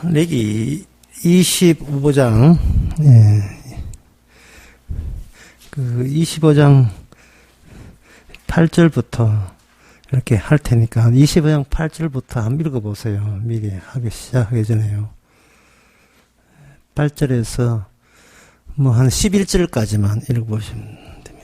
레기 25장, 그 25장 8절부터 이렇게 할 테니까 25장 8절부터 한번 읽어보세요. 미리 하기 시작하기 전에요. 8절에서 뭐 한 11절까지만 읽어보시면 됩니다.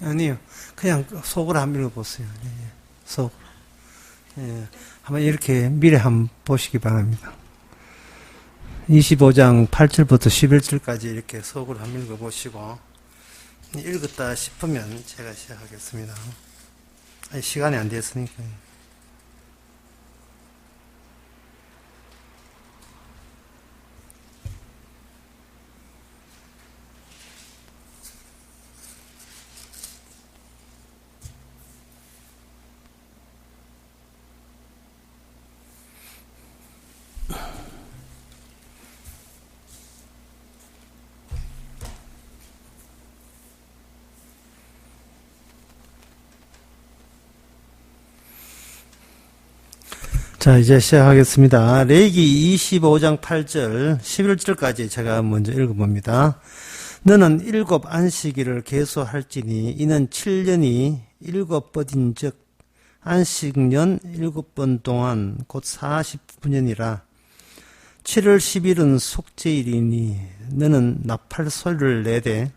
아니요. 그냥 속으로 한번 읽어보세요. 속으로. 한번 이렇게 미리 한번 보시기 바랍니다. 25장 8절부터 11절까지 이렇게 속으로 한번 읽어보시고, 읽었다 싶으면 제가 시작하겠습니다. 시간이 안 됐으니까요. 자, 이제 시작하겠습니다. 레위기 25장 8절, 11절까지 제가 먼저 읽어봅니다. 너는 7 안식일을 계수할지니 이는 7년이 7번인 즉 안식년 7번 동안 곧 49년이라 7월 10일은 속죄일이니 너는 나팔 소리를 내되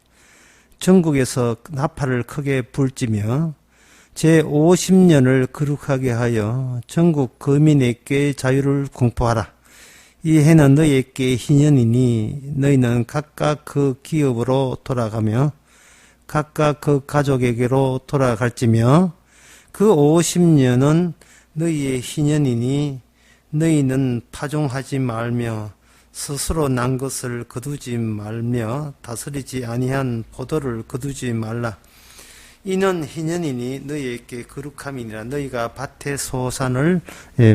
전국에서 나팔을 크게 불지며 제50년을 거룩하게 하여 전국 거민에게 자유를 공포하라. 이 해는 너희에게 희년이니 너희는 각각 그 기업으로 돌아가며 각각 그 가족에게로 돌아갈지며 그 50년은 너희의 희년이니 너희는 파종하지 말며 스스로 난 것을 거두지 말며 다스리지 아니한 포도를 거두지 말라. 이는 희년이니 너희에게 거룩함이니라. 너희가 밭의 소산을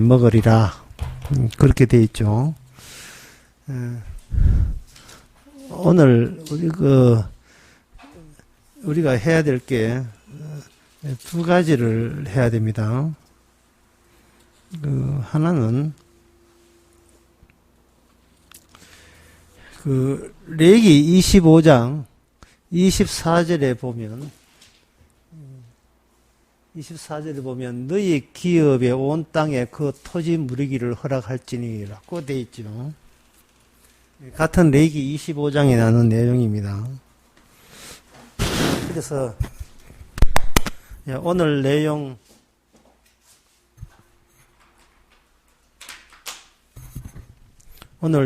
먹으리라. 그렇게 되어 있죠. 오늘 우리가 해야 될 게 두 가지를 해야 됩니다. 하나는 레위기 25장 24절에 보면 24절에 보면 너희 기업에 온 땅에 그 토지 무르기를 허락할지니라고 되어 있죠. 같은 레위기 25장에 나오는 내용입니다. 그래서 오늘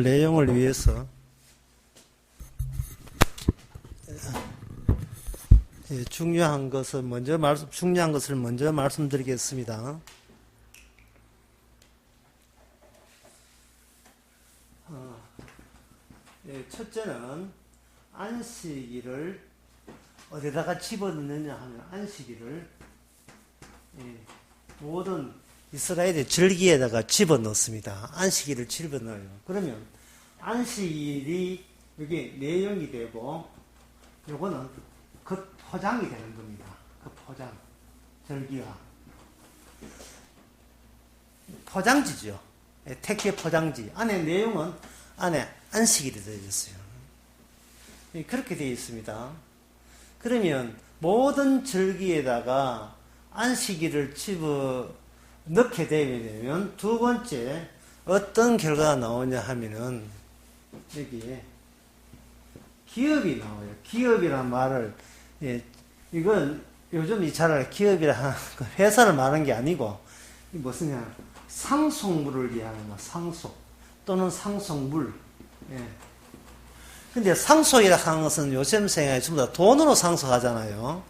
내용을 위해서 중요한 것을 먼저 말씀드리겠습니다. 첫째는 안식일을 어디다가 집어넣느냐 하면 안식일을 모든 이스라엘의 절기에다가 집어넣습니다. 안식일을 집어넣어요. 그러면 안식일이 여기 내용이 되고 요거는 그 포장이 되는 겁니다. 그 포장, 절기와 포장지죠. 택배 포장지 안에 내용은 안에 안식일이 들어있어요. 그렇게 되어 있습니다. 그러면 모든 절기에다가 안식일을 집어 넣게 되면 두 번째 어떤 결과가 나오냐 하면은 여기에 기업이 나와요. 기업이란 말을 이건 요즘 잘 알아요. 기업이라 회사를 말하는 게 아니고 무슨냐 상속물을 이해하는 거 상속 또는 상속물. 근데 상속이라 하는 것은 요즘 생활에 전부 다 돈으로 상속하잖아요.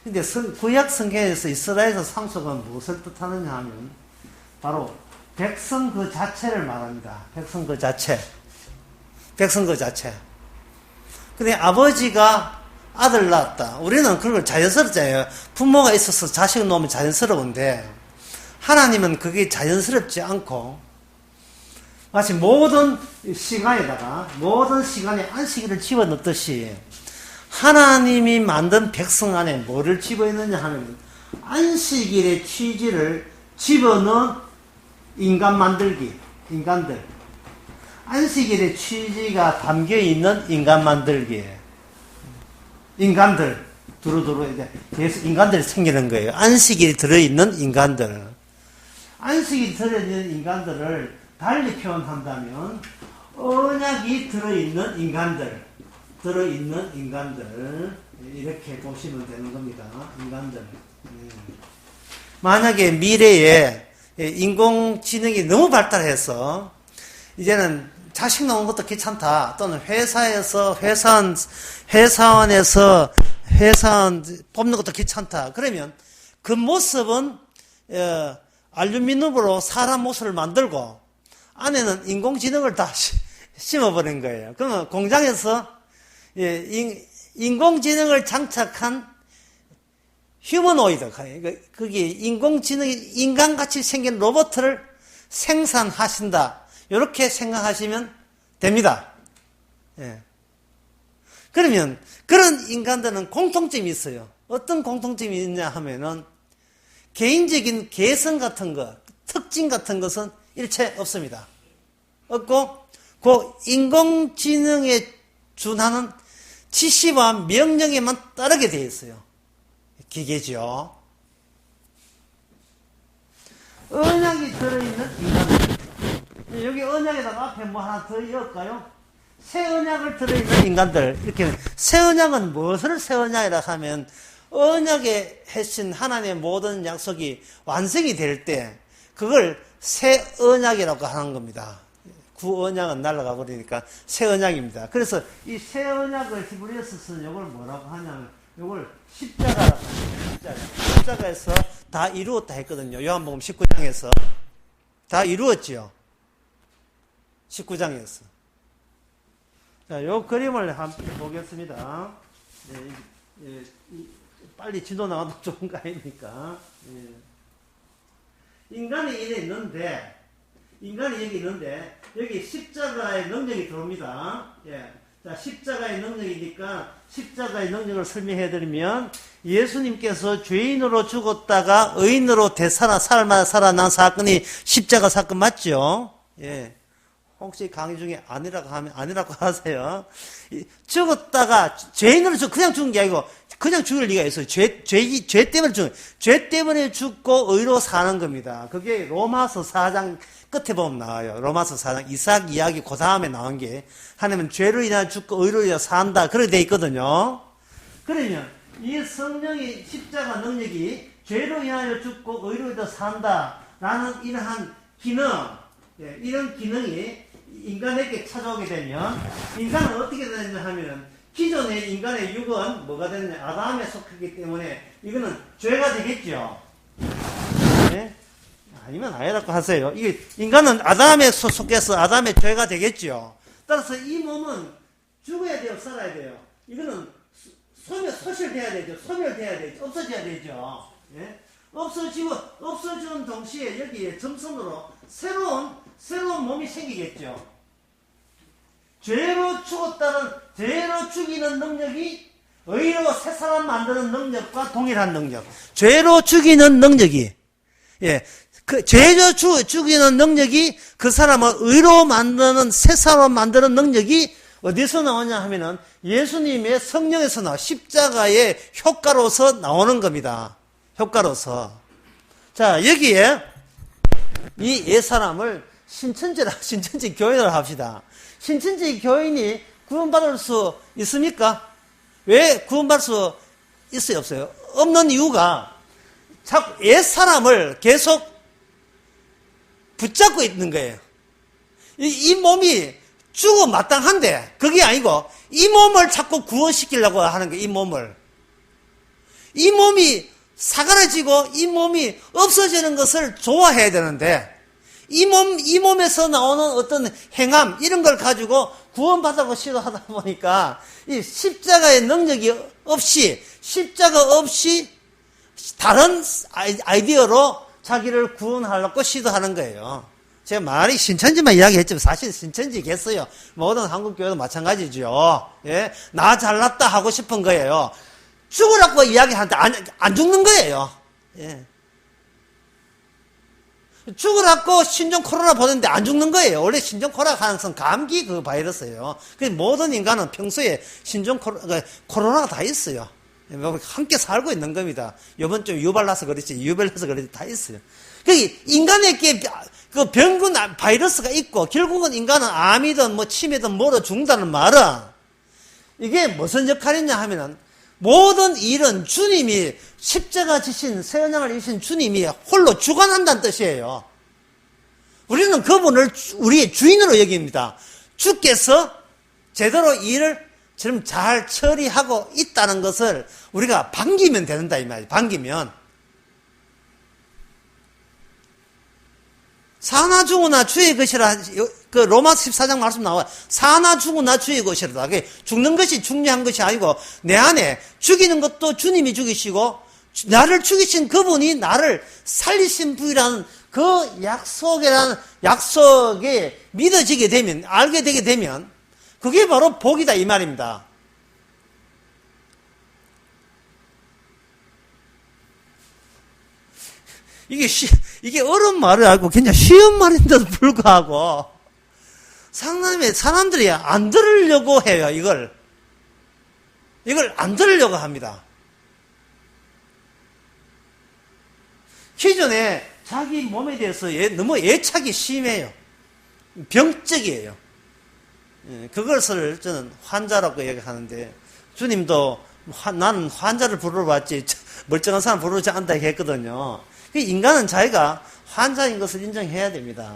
근데 구약 성경에서 이스라엘에서 상속은 무엇을 뜻하느냐 하면 바로 백성 그 자체를 말합니다. 백성 그 자체. 백성 그 자체. 근데 아버지가 아들 낳았다. 우리는 그런 걸 자연스럽잖아요. 부모가 있어서 자식을 놓으면 자연스러운데 하나님은 그게 자연스럽지 않고 마치 모든 시간에 안식일을 집어넣듯이 하나님이 만든 백성 안에 뭐를 집어넣느냐 하면 안식일의 취지를 집어넣은 인간 만들기, 인간들. 안식일의 취지가 담겨있는 인간 만들기. 인간들. 두루두루 이제 계속 인간들이 생기는 거예요. 안식일이 들어있는 인간들. 안식일이 들어있는 인간들을 달리 표현한다면 언약이 들어있는 인간들. 이렇게 보시면 되는 겁니다. 인간들. 만약에 미래에 인공지능이 너무 발달해서 이제는 자식 나오는 것도 괜찮다. 또는 회사원에서 회사원 뽑는 것도 괜찮다. 그러면 그 모습은 알루미늄으로 사람 모습을 만들고 안에는 인공지능을 다 심어버린 거예요. 그러면 공장에서 인공지능을 장착한 휴머노이드, 그게 인공지능이 인간같이 생긴 로봇을 생산하신다. 이렇게 생각하시면 됩니다. 예. 그러면 그런 인간들은 공통점이 있어요. 어떤 공통점이 있냐 하면은 개인적인 개성 같은 것, 특징 같은 것은 일체 없습니다. 없고 그 인공지능에 준하는 지시와 명령에만 따르게 되어 있어요. 기계죠. 언약이 들어있는 인간들. 여기 언약에다가 앞에 뭐 하나 더 이을까요? 새 언약을 들어있는 인간들. 이렇게 새 언약은 무엇을 새 언약이라 하면 언약에 하신 하나님의 모든 약속이 완성이 될 때 그걸 새 언약이라고 하는 겁니다. 구 언약은 날아가 버리니까 새 언약입니다. 그래서 이 새 언약을 히브리서는 이걸 뭐라고 하냐면 이걸 십자가라고 합니다. 십자가에서 다 이루었다 했거든요. 요한복음 19장에서 다 이루었지요. 19장에서. 자, 요 그림을 함께 보겠습니다. 빨리 진도 나와도 좋은 거 아닙니까? 인간이 여기 있는데, 여기 십자가의 능력이 들어옵니다. 자, 십자가의 능력이니까, 십자가의 능력을 설명해드리면, 예수님께서 죄인으로 죽었다가 의인으로 살아난 사건이 십자가 사건 맞죠? 혹시 강의 중에 아니라고 하면 아니라고 하세요. 죽었다가 죄인으로 그냥 죽은 게 아니고 그냥 죽을 리가 있어요. 죄 때문에 죽고 의로 사는 겁니다. 그게 로마서 4장 끝에 보면 나와요. 로마서 4장 이삭 이야기 그 다음에 나온 게 하나님은 죄로 인하여 죽고 의로 인하여 산다. 그렇게 돼 있거든요. 그러면 이 성령의 십자가 능력이 죄로 인하여 죽고 의로 인하여 산다라는 이러한 기능, 이런 기능이 인간에게 찾아오게 되면 인간은 어떻게 되느냐 하면 기존의 인간의 육은 뭐가 되느냐 아담에 속하기 때문에 이거는 죄가 되겠죠. 네? 아니면 아니라고 하세요. 이게 인간은 아담에 속해서 아담의 죄가 되겠죠. 따라서 이 몸은 죽어야 돼요, 살아야 돼요. 이거는 소멸돼야 되죠. 소멸돼야 되죠. 없어져야 되죠. 네? 없어지는 동시에 여기에 점선으로 새로운 몸이 생기겠죠. 죄로 죽이는 능력이 의로 새 사람 만드는 능력과 동일한 능력. 죄로 죽이는 능력이, 죄로 죽이는 능력이 그 사람을 의로 만드는 새 사람 만드는 능력이 어디서 나오냐 하면은 예수님의 성령에서 나와 십자가의 효과로서 나오는 겁니다. 효과로서. 자, 여기에 이 옛사람을 신천지 교인으로 합시다. 신천지 교인이 구원받을 수 있습니까? 왜 구원받을 수 있어요, 없어요? 없는 이유가 자꾸 옛사람을 계속 붙잡고 있는 거예요. 이 몸이 죽어 마땅한데 그게 아니고 이 몸을 자꾸 구원시키려고 하는 거예요. 이 몸을. 이 몸이 사그라지고 이 몸이 없어지는 것을 좋아해야 되는데 이 몸에서 나오는 어떤 행함 이런 걸 가지고 구원받으려고 시도하다 보니까 이 십자가의 능력이 없이 십자가 없이 다른 아이디어로 자기를 구원하려고 시도하는 거예요. 제가 말이 신천지만 이야기했지만 사실 신천지겠어요. 모든 한국교회도 마찬가지죠. 예? 나 잘났다 하고 싶은 거예요. 죽으라고 이야기하는데 안 죽는 거예요. 예. 죽으라고 신종 코로나 보는데 안 죽는 거예요. 원래 신종 코로나 가능성 감기 그 바이러스예요. 그래서 모든 인간은 평소에 신종 코로나가 다 있어요. 함께 살고 있는 겁니다. 이번 좀 유발나서 그렇지, 유발나서 그렇지 다 있어요. 그 인간에게 그 병균 바이러스가 있고 결국은 인간은 암이든 뭐 치매든 뭐로 죽는다는 말은 이게 무슨 역할이냐 하면은 모든 일은 주님이 십자가 지신 세연양을 이신 주님이 홀로 주관한다는 뜻이에요. 우리는 그분을 우리의 주인으로 여깁니다. 주께서 제대로 일을 지금 잘 처리하고 있다는 것을 우리가 반기면 된다 이 말이에요. 반기면 사나 죽으나 주의 것이라 그 로마서 14장 말씀 나와요. 사나 죽으나 주의 것이라. 죽는 것이 중요한 것이 아니고 내 안에 죽이는 것도 주님이 죽이시고 나를 죽이신 그분이 나를 살리신 분이라는 그 약속에 믿어지게 되면 알게 되게 되면 그게 바로 복이다 이 말입니다. 이게 어려운 말을 알고 굉장히 쉬운 말인데도 불구하고 상당히 사람들이 안 들으려고 해요. 이걸 안 들으려고 합니다. 기존에 자기 몸에 대해서 너무 애착이 심해요. 병적이에요. 그것을 저는 환자라고 얘기하는데 주님도 나는 환자를 부르러봤지 멀쩡한 사람 부르지 않다 했거든요. 인간은 자기가 환자인 것을 인정해야 됩니다.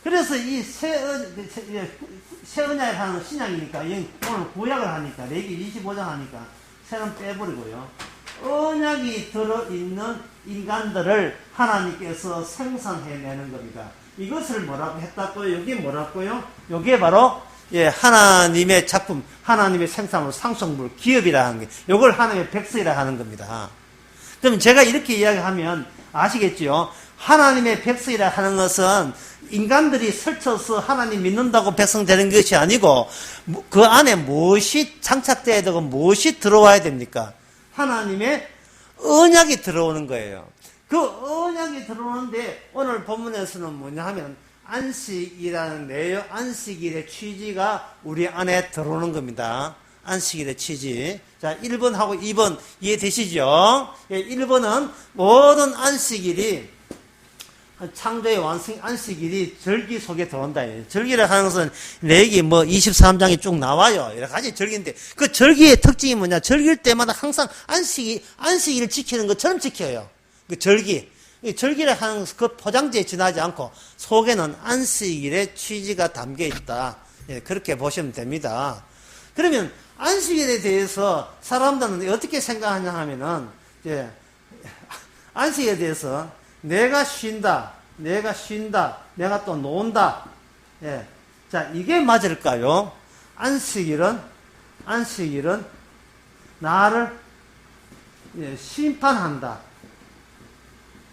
그래서 이 새언약에 하는 신약이니까 오늘 구약을 하니까 레위기 25장 하니까 새는 빼버리고요. 언약이 들어있는 인간들을 하나님께서 생산해내는 겁니다. 이것을 뭐라고 했다고요? 여기 뭐라고요? 여기에 바로 하나님의 작품, 하나님의 생산물, 상속물, 기업이라 하는 게 이걸 하나님의 백성이라 하는 겁니다. 그럼 제가 이렇게 이야기하면 아시겠죠? 하나님의 백성이라 하는 것은 인간들이 설쳐서 하나님 믿는다고 백성 되는 것이 아니고 그 안에 무엇이 장착되어야 되고 무엇이 들어와야 됩니까? 하나님의 언약이 들어오는 거예요. 그 언약이 들어오는데 오늘 본문에서는 뭐냐 하면 안식이라는 내용, 안식일의 취지가 우리 안에 들어오는 겁니다. 안식일의 취지. 자, 1번하고 2번 이해되시죠? 1번은 모든 안식일이 창조의 완성 안식일이 절기 속에 들어온다. 절기를 하는 것은 레위기 23장에 쭉 나와요. 여러 가지 절기인데 그 절기의 특징이 뭐냐? 절기일 때마다 항상 안식일을 지키는 것처럼 지켜요. 그 절기를 하는 그 포장지에 지나지 않고 속에는 안식일의 취지가 담겨 있다. 그렇게 보시면 됩니다. 그러면 안식일에 대해서 사람들은 어떻게 생각하냐 하면은 안식일에 대해서 내가 쉰다, 내가 또 논다. 자, 이게 맞을까요? 안식일은 나를 심판한다.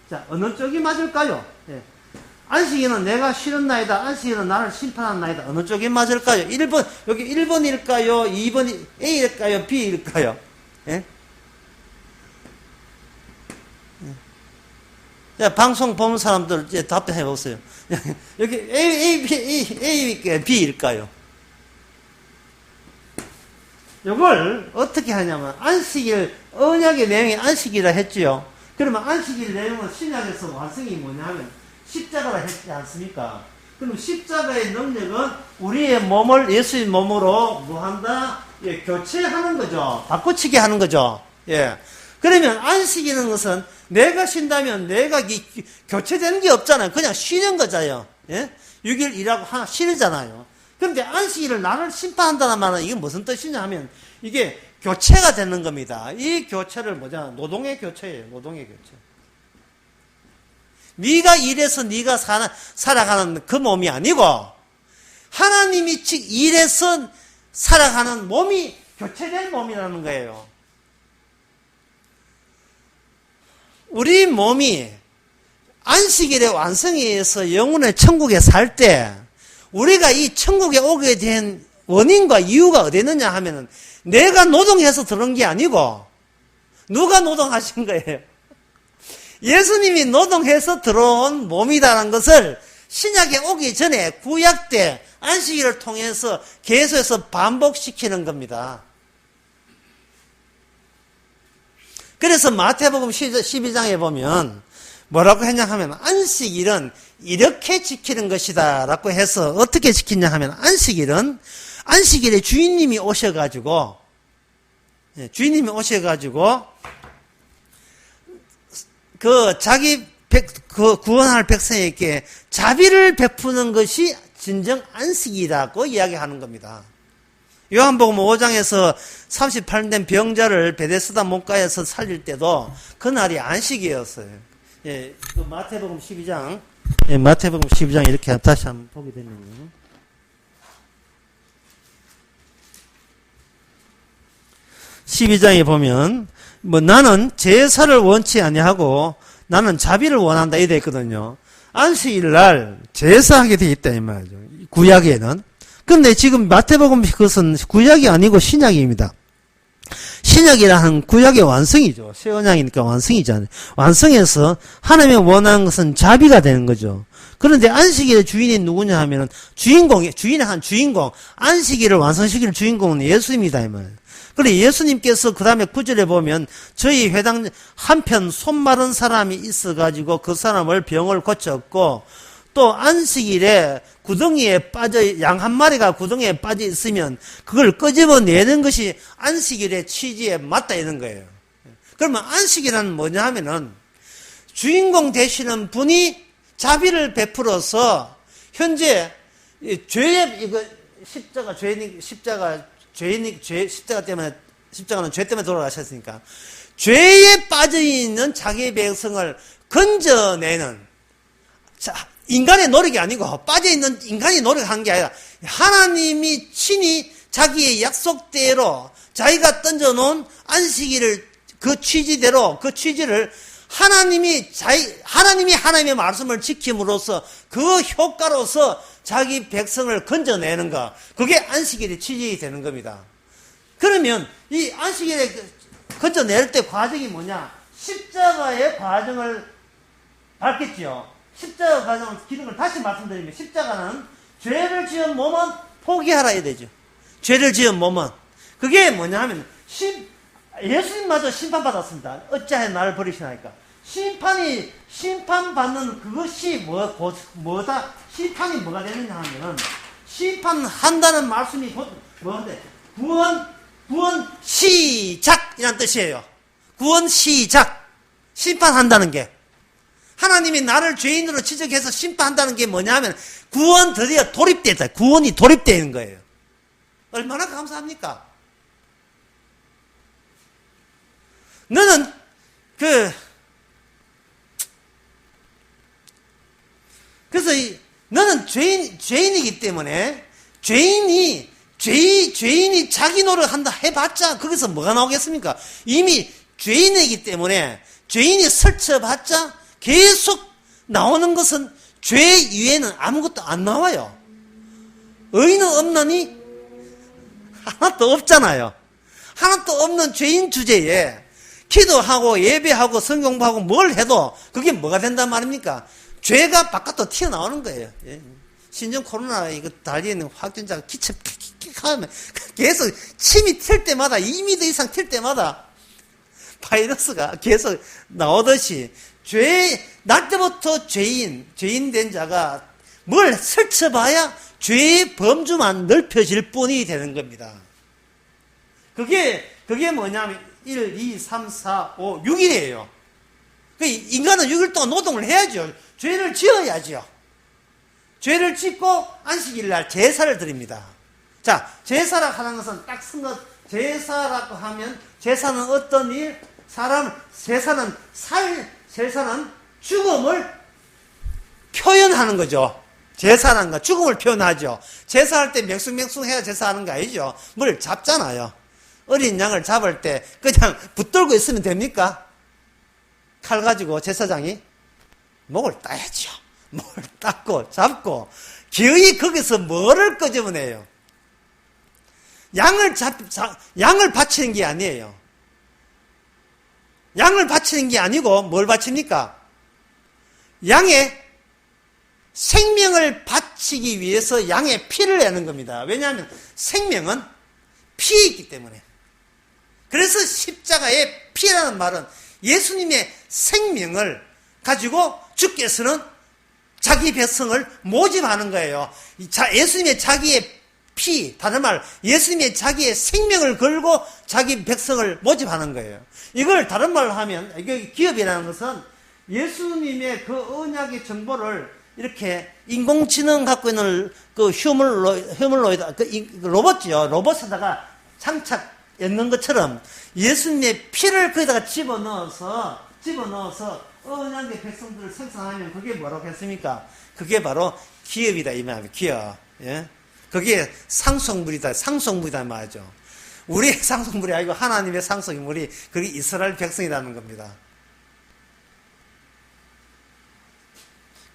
자, 어느 쪽이 맞을까요? 안식일은 내가 쉬는 나이다. 안식일은 나를 심판하는 나이다. 어느 쪽이 맞을까요? 1번, 여기 1번일까요? 2번이 A일까요? B일까요? 자, 방송 보는 사람들 이제 답변해 보세요. 여기 A일까요? B일까요? 이걸 어떻게 하냐면 안식일 언약의 내용이 안식일이라 했지요. 그러면 안식일 내용은 신약에서 완성이 뭐냐면 십자가라 했지 않습니까? 그럼 십자가의 능력은 우리의 몸을 예수의 몸으로 뭐한다? 교체하는 거죠. 바꾸치게 하는 거죠. 그러면 안식이라는 것은 내가 쉰다면 내가 교체되는 게 없잖아요. 그냥 쉬는 거잖아요. 6일 일하고 하나 쉬잖아요. 그런데 안식일을 나를 심판한다는 말은 이게 무슨 뜻이냐 하면 이게 교체가 되는 겁니다. 이 교체를 뭐냐? 노동의 교체예요. 노동의 교체. 네가 일해서 네가 살아가는 그 몸이 아니고 하나님이 일해서 살아가는 몸이 교체된 몸이라는 거예요. 우리 몸이 안식일의 완성에 의해서 영혼의 천국에 살 때 우리가 이 천국에 오게 된 원인과 이유가 어디 있느냐 하면은 내가 노동해서 들어온 게 아니고 누가 노동하신 거예요? 예수님이 노동해서 들어온 몸이라는 것을 신약에 오기 전에 구약 때 안식일을 통해서 계속해서 반복시키는 겁니다. 그래서 마태복음 12장에 보면 뭐라고 했냐 하면 안식일은 이렇게 지키는 것이다 라고 해서 어떻게 지키냐 하면 안식일에 주인님이 오셔가지고 자기 구원할 백성에게 자비를 베푸는 것이 진정 안식이라고 이야기하는 겁니다. 요한복음 5장에서 38된 병자를 베데스다 못가에서 살릴 때도 그날이 안식이었어요. 예, 마태복음 12장, 마태복음 12장 이렇게 다시 한번 보게 되면요. 12장에 보면 나는 제사를 원치 아니하고 나는 자비를 원한다 이래 있거든요. 안식일 날 제사하게 돼 있다 이 말이죠. 구약에는. 근데 지금 마태복음 그것은 구약이 아니고 신약입니다. 신약이라는 구약의 완성이죠. 새 언약이니까 완성이잖아요. 완성해서 하나님의 원하는 것은 자비가 되는 거죠. 그런데 안식일의 주인이 누구냐 하면은 주인의 한 주인공, 안식일을 완성시키는 주인공은 예수입니다 이 말이에요. 그래 예수님께서 그 다음에 9절에 보면 저희 회당 한편 손 마른 사람이 있어가지고 그 사람을 병을 고쳤고 또 안식일에 구덩이에 양 한 마리가 구덩이에 빠져 있으면 그걸 끄집어내는 것이 안식일의 취지에 맞다 이런 거예요. 그러면 안식이라는 뭐냐 하면은 주인공 되시는 분이 자비를 베풀어서 현재 죄의 십자가는 죄 때문에 돌아가셨으니까 죄에 빠져 있는 자기의 백성을 건져내는 인간의 노력이 아니고 빠져있는 인간이 노력한 게 아니라 하나님이 친히 자기의 약속대로 자기가 던져놓은 안식일을 그 취지대로 그 취지를 하나님이 하나님의 말씀을 지킴으로써 그 효과로서 자기 백성을 건져내는 것 그게 안식일의 취지가 되는 겁니다. 그러면 이 안식일에 건져낼 때 과정이 뭐냐? 십자가의 과정을 밟겠지요. 십자가 과정을 기둥을 다시 말씀드리면 십자가는 죄를 지은 몸은 포기하라 해야 되죠. 죄를 지은 몸은 그게 뭐냐 하면 예수님마저 심판받았습니다. 어찌하여 나를 버리시나이까. 심판받는 그것이 뭐다? 심판이 뭐가 되느냐 하면은 심판한다는 말씀이 뭐인데 구원 시작이라는 뜻이에요. 구원 시작. 심판한다는 게 하나님이 나를 죄인으로 지적해서 심판한다는 게 뭐냐면 구원 드디어 돌입됐다. 구원이 돌입되는 거예요. 얼마나 감사합니까? 너는 그래서 너는 죄인이기 때문에 죄인이 자기 노력한다 해봤자 거기서 뭐가 나오겠습니까? 이미 죄인이기 때문에 죄인이 설쳐봤자 계속 나오는 것은 죄 이외에는 아무것도 안 나와요. 의인은 없나니? 하나도 없잖아요. 하나도 없는 죄인 주제에 기도하고 예배하고 성경하고 뭘 해도 그게 뭐가 된단 말입니까? 죄가 바깥으로 튀어나오는 거예요. 신종 코로나 이거 다리에 있는 확진자가 하면 계속 침이 튈 때마다 2m 이상 튈 때마다 바이러스가 계속 나오듯이 날 때부터 죄인 된 자가 뭘 설쳐봐야 죄의 범주만 넓혀질 뿐이 되는 겁니다. 그게 뭐냐면 1, 2, 3, 4, 5, 6일이에요. 인간은 6일 동안 노동을 해야죠. 죄를 지어야죠. 죄를 짓고 안식일 날 제사를 드립니다. 자, 제사라 하는 것은 딱 쓴 것, 제사라고 하면 제사는 어떤 일? 제사는 죽음을 표현하는 거죠. 제사라는 거 죽음을 표현하죠. 제사할 때 맹숭맹숭 해야 제사하는 거 아니죠. 뭘 잡잖아요. 어린 양을 잡을 때 그냥 붙들고 있으면 됩니까? 칼 가지고 제사장이 목을 따야죠. 목을 닦고 잡고 기어이 거기서 뭐를 끄집어내요? 양을 바치는 게 아니에요. 양을 바치는 게 아니고 뭘 바칩니까? 양의 생명을 바치기 위해서 양의 피를 내는 겁니다. 왜냐하면 생명은 피이기 때문에. 그래서 십자가의 피라는 말은 예수님의 생명을 가지고 주께서는 자기 백성을 모집하는 거예요. 예수님의 자기의 피, 다른 말, 예수님의 자기의 생명을 걸고 자기 백성을 모집하는 거예요. 이걸 다른 말로 하면, 이게 기업이라는 것은 예수님의 그 언약의 정보를 이렇게 인공지능 갖고 있는 그 휴머노이드, 로봇이요. 로봇에다가 장착 있는 것처럼 예수님의 피를 거기다가 집어넣어서 언약의 백성들을 생산하면 그게 뭐라고 했습니까? 그게 바로 기업이다, 이 말이에요. 기업. 예? 그게 상속물이다 말이죠. 우리의 상속물이 아니고 하나님의 상속물이 그게 이스라엘 백성이라는 겁니다.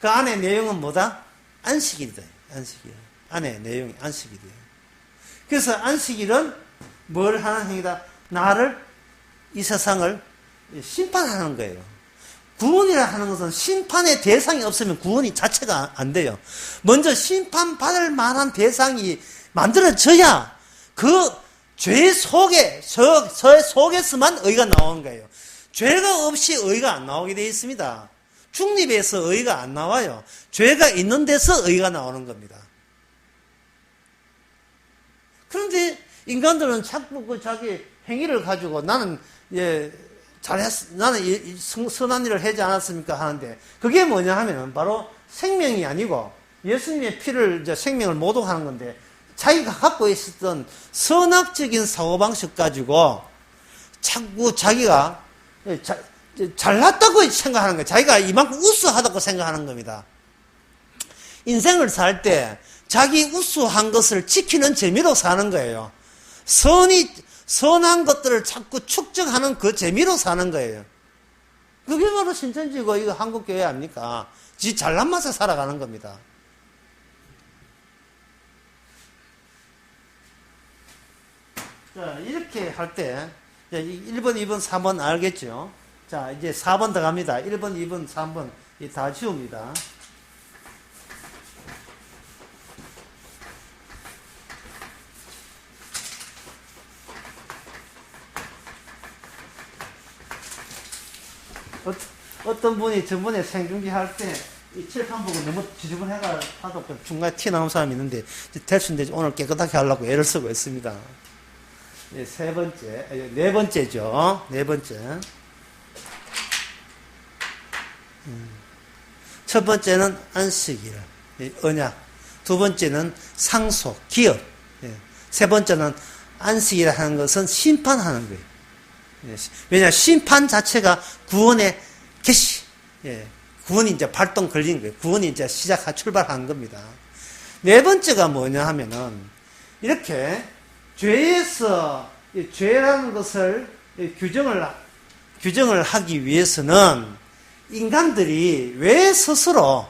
그 안에 내용은 뭐다? 안식일이다. 안식일. 안에 내용이 안식일이에요. 그래서 안식일은 뭘 하는 행위다? 이 세상을 심판하는 거예요. 구원이라 하는 것은 심판의 대상이 없으면 구원이 자체가 안 돼요. 먼저 심판받을 만한 대상이 만들어져야 그 죄 속에서만 의가 나오는 거예요. 죄가 없이 의가 안 나오게 되어 있습니다. 중립에서 의가 안 나와요. 죄가 있는 데서 의가 나오는 겁니다. 그런데 인간들은 자꾸 그 자기 행위를 가지고 나는 나는 선한 일을 하지 않았습니까? 하는데 그게 뭐냐 하면 바로 생명이 아니고 예수님의 피를 생명을 모독하는 건데 자기가 갖고 있었던 선악적인 사고방식 가지고 자꾸 자기가 잘났다고 생각하는 거예요. 자기가 이만큼 우수하다고 생각하는 겁니다. 인생을 살 때 자기 우수한 것을 지키는 재미로 사는 거예요. 선한 것들을 자꾸 축적하는 그 재미로 사는 거예요. 그게 바로 신천지고 이거 한국교회 아닙니까? 지 잘난 맛에 살아가는 겁니다. 자, 이렇게 할 때 1번, 2번, 3번 알겠죠? 자, 이제 4번 더 갑니다. 1번, 2번, 3번 다 지웁니다. 어떤 분이 전번에 생중계 할 때 이 칠판 보고 너무 지저분해가 중간에 티 나온 사람이 있는데 될 수 있는데 오늘 깨끗하게 하려고 애를 쓰고 있습니다. 네 번째죠. 네 번째. 첫 번째는 안식일, 언약. 두 번째는 상속, 기업. 세 번째는 안식이라 하는 것은 심판하는 거예요. 왜냐, 심판 자체가 구원의 개시. 구원이 이제 발동 걸린 거예요. 구원이 이제 출발한 겁니다. 네 번째가 뭐냐 하면은, 이렇게 죄라는 것을 규정을 하기 위해서는 인간들이 왜 스스로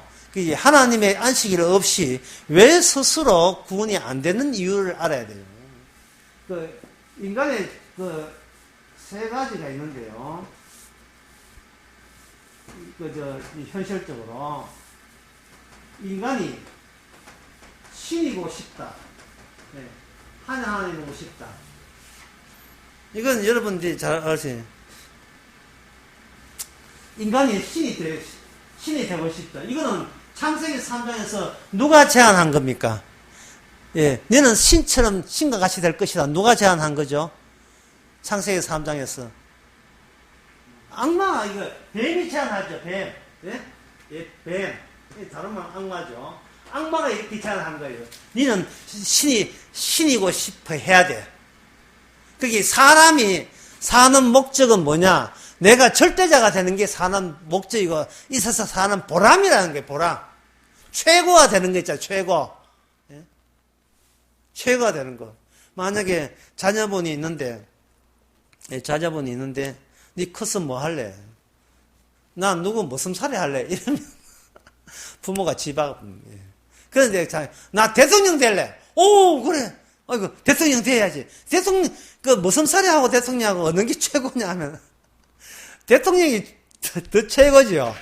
하나님의 안식일 없이 왜 스스로 구원이 안 되는 이유를 알아야 돼요. 인간의 세 가지가 있는데요. 현실적으로 인간이 신이고 싶다. 하나님이고 싶다. 이건 여러분들이 잘 아시죠? 인간이 신이 되고 싶다. 이거는 창세기 3장에서 누가 제안한 겁니까? 너는 신과 같이 될 것이다. 누가 제안한 거죠? 창세기 3장에서. 악마, 뱀이 제안하죠, 뱀. 뱀. 다른 말 악마죠. 악마가 이렇게 제안한 거예요. 니는 신이고 싶어 해야 돼. 그게 사람이 사는 목적은 뭐냐? 내가 절대자가 되는 게 사는 목적이고, 있어서 사는 보람이라는 게 보람. 최고가 되는 거 있잖아요, 최고. 예? 최고가 되는 거. 만약에 자녀분이 있는데, 니 커서 뭐 할래? 난 누구 무슨 살이 할래? 이러면 부모가 예. 그런데 나 대통령 될래. 오, 그래. 아이고, 대통령 돼야지. 대통령, 무슨 살이 하고 대통령하고 어느 게 최고냐 하면, 대통령이 더 최고지요.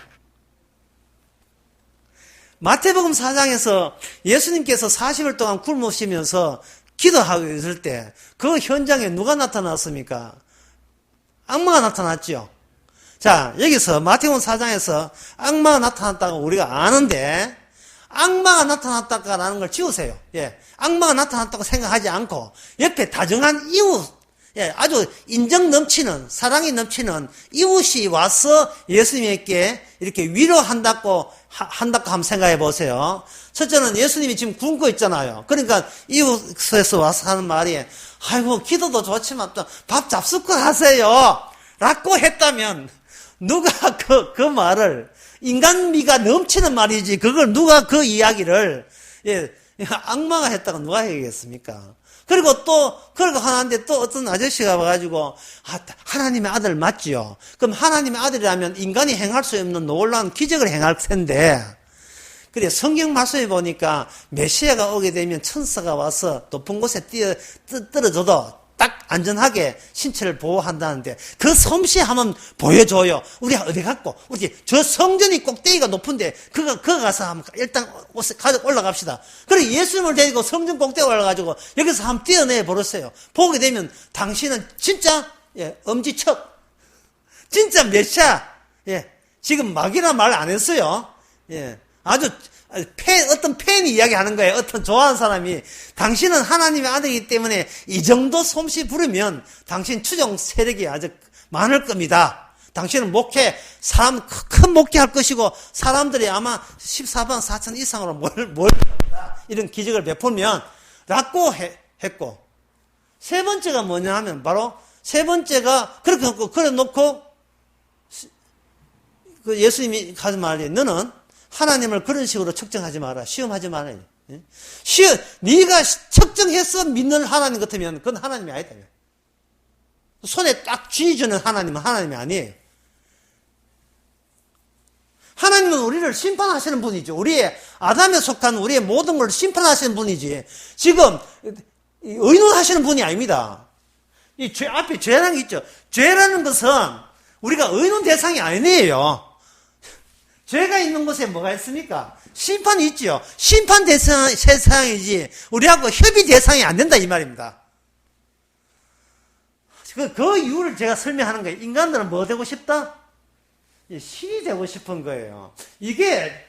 마태복음 4장에서 예수님께서 40일 동안 굶으시면서 기도하고 있을 때, 그 현장에 누가 나타났습니까? 악마가 나타났죠. 자, 여기서 마태복음 4장에서 악마가 나타났다고 우리가 아는데, 악마가 나타났다라는 걸 지우세요. 예. 악마가 나타났다고 생각하지 않고, 옆에 다정한 이웃, 예, 아주 인정 넘치는, 사랑이 넘치는 이웃이 와서 예수님께 이렇게 위로한다고 한번 생각해 보세요. 첫째는 예수님이 지금 굶고 있잖아요. 그러니까 이웃에서 와서 하는 말이, 아이고, 기도도 좋지만 또 밥 잡숫걸 하세요. 라고 했다면, 누가 그 말을, 인간미가 넘치는 말이지, 그걸 누가 그 이야기를, 예, 악마가 했다고 누가 얘기했습니까? 그리고 그러고 하는데 또 어떤 아저씨가 와가지고, 하나님의 아들 맞지요? 그럼 하나님의 아들이라면 인간이 행할 수 없는 놀라운 기적을 행할 텐데, 그래, 성경 말씀에 보니까 메시아가 오게 되면 천사가 와서 높은 곳에 떨어져도 딱 안전하게 신체를 보호한다는데, 그 솜씨 한번 보여줘요. 우리 어디 갔고, 우리 저 성전이 꼭대기가 높은데, 그거 가서 한번 일단 올라갑시다. 그래, 예수님을 데리고 성전 꼭대기 올라가지고, 여기서 한번 뛰어내 버렸어요. 보게 되면, 당신은 진짜, 예, 엄지척. 진짜 메시아. 예, 지금 막이라 말 안 했어요. 예, 아주, 어떤 팬이 이야기하는 거예요. 어떤 좋아하는 사람이, 당신은 하나님의 아들이기 때문에 이 정도 솜씨 부르면 당신 추종 세력이 아주 많을 겁니다. 당신은 큰 목회할 것이고, 사람들이 아마 14만 4천 이상으로 이런 기적을 베풀면, 라고 했고, 세 번째가 뭐냐 하면, 바로, 세 번째가, 그래 놓고, 예수님이 하는 말이, 너는 하나님을 그런 식으로 측정하지 마라. 시험하지 마라. 네가 측정해서 믿는 하나님 같으면 그건 하나님이 아니다. 손에 딱 쥐어주는 하나님은 하나님이 아니에요. 하나님은 우리를 심판하시는 분이죠. 우리의 아담에 속한 우리의 모든 걸 심판하시는 분이지. 지금 의논하시는 분이 아닙니다. 이 앞에 죄라는 게 있죠. 죄라는 것은 우리가 의논 대상이 아니에요. 죄가 있는 곳에 뭐가 있습니까? 심판이 있죠. 심판 대상이지 우리하고 협의 대상이 안 된다 이 말입니다. 그 이유를 제가 설명하는 거예요. 인간들은 뭐 되고 싶다? 신이 되고 싶은 거예요. 이게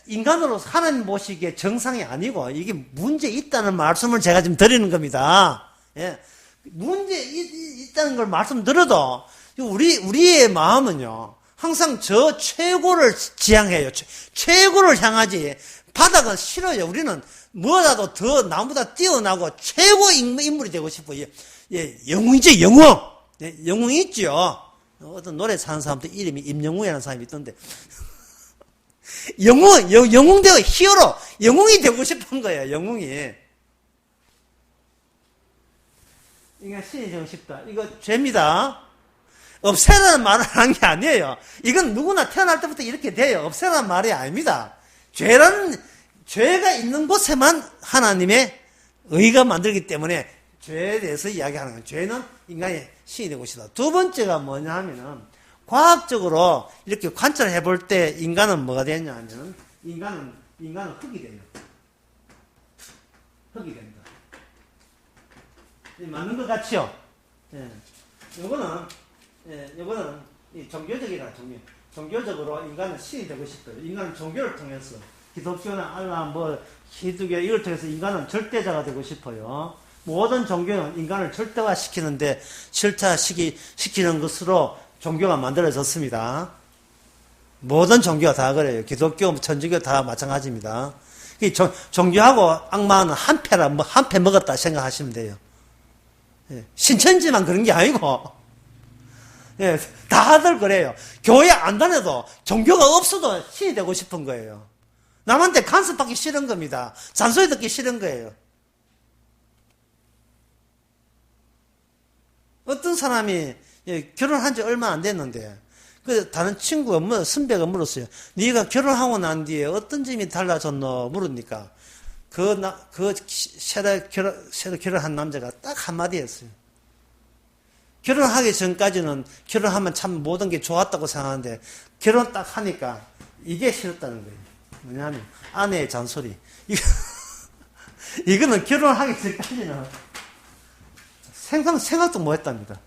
인간으로 하나님 모시기에 정상이 아니고 이게 문제 있다는 말씀을 제가 지금 드리는 겁니다. 예. 문제 있다는 걸 말씀드려도 우리의 마음은요. 항상 저 최고를 지향해요. 최고를 향하지 바닥은 싫어요. 우리는 뭐라도 더 나보다 뛰어나고 최고 인물이 되고 싶어요. 예, 영웅이죠, 영웅. 예, 영웅이 있죠. 어떤 노래 사는 사람도 이름이 임영웅이라는 사람이 있던데. 영웅 되고 히어로, 영웅이 되고 싶은 거예요, 영웅이. 이거 신이 되고 싶다. 이거 죄입니다. 없애라는 말을 하는 게 아니에요. 이건 누구나 태어날 때부터 이렇게 돼요. 없애라는 말이 아닙니다. 죄가 있는 곳에만 하나님의 의가 만들기 때문에 죄에 대해서 이야기하는 거예요. 죄는 인간의 신이 되고 싶다. 두 번째가 뭐냐 하면은, 과학적으로 이렇게 관찰해 볼 때 인간은 뭐가 되냐 하면은, 인간은 흙이 돼요. 흙이 된다. 맞는 것 같죠? 예. 이거는 종교적이라 종교적으로 인간은 신이 되고 싶어요. 인간은 종교를 통해서 기독교나 알람, 히두교 이걸 통해서 인간은 절대자가 되고 싶어요. 모든 종교는 인간을 절대화시키는데 절대화시키는 것으로 종교가 만들어졌습니다. 모든 종교가 다 그래요. 기독교, 천주교 다 마찬가지입니다. 종교하고 악마는 한 패라, 한 패 먹었다 생각하시면 돼요. 예, 신천지만 그런 게 아니고, 예, 다들 그래요. 교회 안 다녀도 종교가 없어도 신이 되고 싶은 거예요. 남한테 간섭받기 싫은 겁니다. 잔소리 듣기 싫은 거예요. 어떤 사람이 결혼한 지 얼마 안 됐는데 다른 친구가 선배가 물었어요. 네가 결혼하고 난 뒤에 어떤 점이 달라졌노 물으니까 새로 결혼한 남자가 딱 한마디 했어요. 결혼하기 전까지는 결혼하면 참 모든 게 좋았다고 생각하는데 결혼 딱 하니까 이게 싫었다는 거예요. 뭐냐면 아내의 잔소리. 이거는 결혼하기 전까지는 생각도 못 했답니다.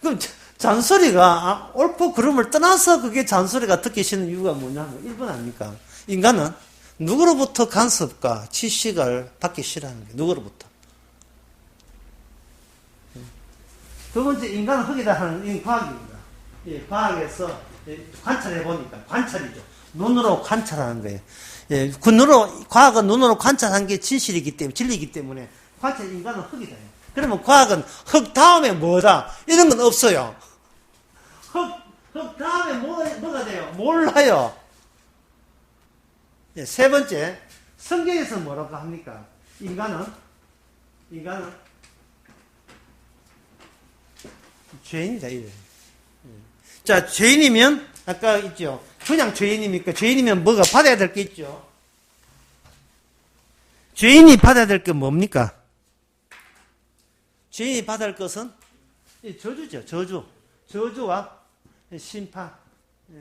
그럼 잔소리가 옳고 그름을 떠나서 그게 잔소리가 듣기 싫은 이유가 뭐냐면 1번 아닙니까? 인간은 누구로부터 간섭과 지식을 받기 싫어하는 거예요. 누구로부터. 두 번째, 인간은 흙이다 하는 이 과학입니다. 예, 과학에서 관찰해 보니까, 관찰이죠. 눈으로 관찰하는 거예요. 예, 과학은 눈으로 관찰한 게 진실이기 때문에, 진리이기 때문에, 인간은 흙이다. 그러면 과학은 흙 다음에 뭐다? 이런 건 없어요. 흙 다음에 뭐가 돼요? 몰라요. 예, 세 번째, 성경에서 뭐라고 합니까? 인간은 죄인이다, 이래요. 자, 죄인이면, 아까 있죠. 그냥 죄인입니까? 죄인이면 뭐가 받아야 될 게 있죠. 죄인이 받아야 될 게 뭡니까? 죄인이 받아야 할 것은 저주죠, 저주. 저주와 심판. 예,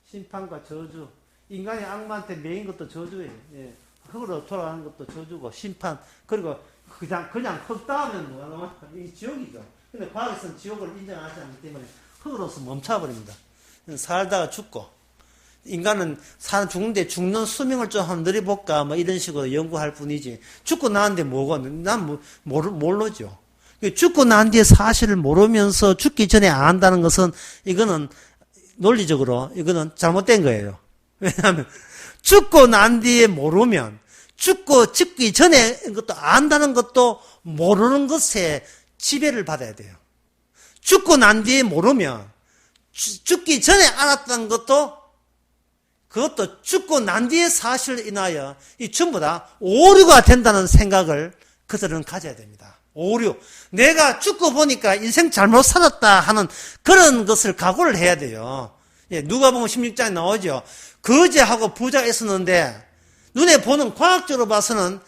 심판과 저주. 인간이 악마한테 매인 것도 저주예요. 예, 흙으로 돌아가는 것도 저주고, 심판. 그리고 그냥 흙 닿으면 뭐가 나와? 이 지옥이죠. 근데 과학에서는 지옥을 인정하지 않기 때문에 흙으로서 멈춰버립니다. 살다가 죽고, 인간은 죽는데 죽는 수명을 좀 한번 늘려볼까, 뭐 이런 식으로 연구할 뿐이지. 죽고 나는데 뭐고, 난 모르죠. 죽고 난 뒤에 사실을 모르면서 죽기 전에 안 한다는 것은, 이거는 논리적으로, 이거는 잘못된 거예요. 왜냐하면, 죽고 난 뒤에 모르면, 죽기 전에 것도 안다는 것도 모르는 것에 지배를 받아야 돼요. 죽고 난 뒤에 모르면 죽기 전에 알았던 것도 그것도 죽고 난 뒤에 사실을 인하여 이 전부 다 오류가 된다는 생각을 그들은 가져야 됩니다. 오류. 내가 죽고 보니까 인생 잘못 살았다 하는 그런 것을 각오를 해야 돼요. 예, 누가복음 16장에 나오죠. 거지하고 부자가 있었는데 눈에 보는 과학적으로 봐서는